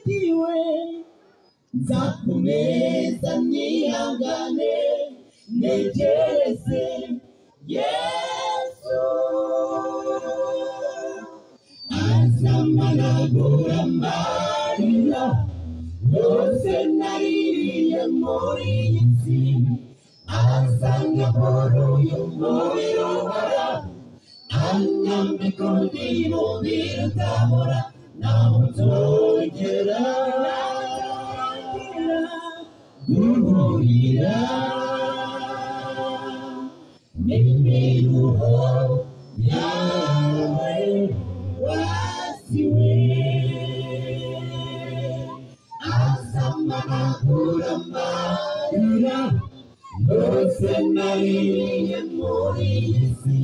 nzitiwe nzakomeza nihangane ntegereze Yesu azamanagura amarira yose naririye muri iyi si azanyobora uyu mubiri ubora anyambika undi mubiri utabora naho nzongera guhurira n'imiruho yawe wasiwe azamanagura amarira yose naririye muri iyi si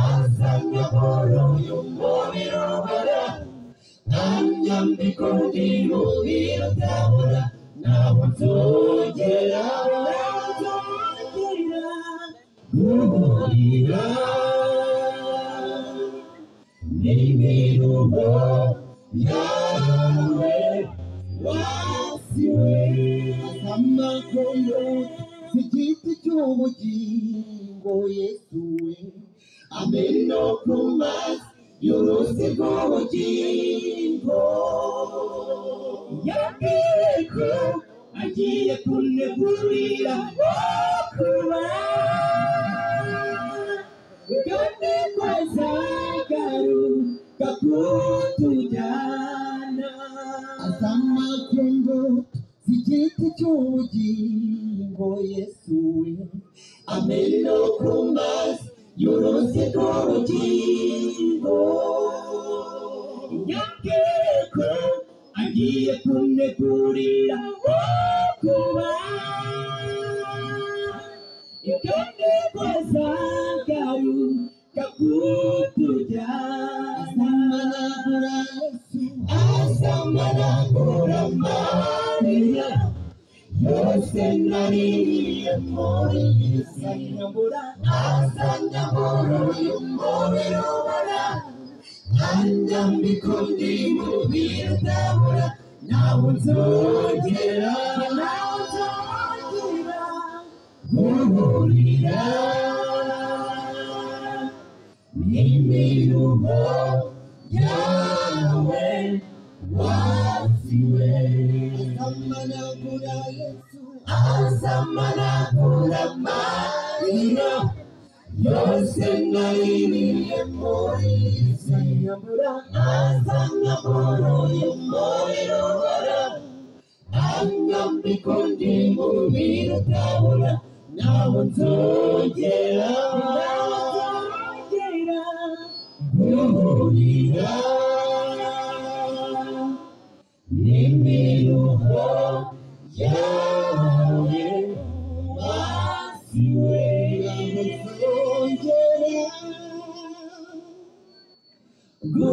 azanyobora uyu mubiri ubora anyambika undi mubiri utabora naho nzongera guhurira n'imiruho yawe wasiwe amakondo z'igiti cy'ubugingo Yesu we ameno ku mazi y'uruzi rw'ubugingo yabwiye ko agiye kunegurira kuba kandi ko azagaruka kutujyana azamakungu z'igiti cy'ubugingo Yesu we ameno ku mazi y'uruzi rw'ubugingo yabwiye ko agiye kunegurira kuba kandi ko azagaruka kutujyana azamanagura amarira yose naririye muri iyi si azanyobora uyu mubiri ubora anyambika undi mubiri utabora naho nzongera guhurira n'imiruho yawe wasiwe azamanagura amarira yose naririye muri iyi si azanyobora uyu mubiri ubora anyambika undi mubiri utabora naho nzongera guhurira n'imiruho yawe wasiwe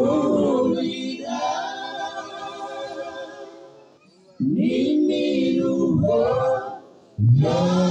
guhurira n'imiruho yawe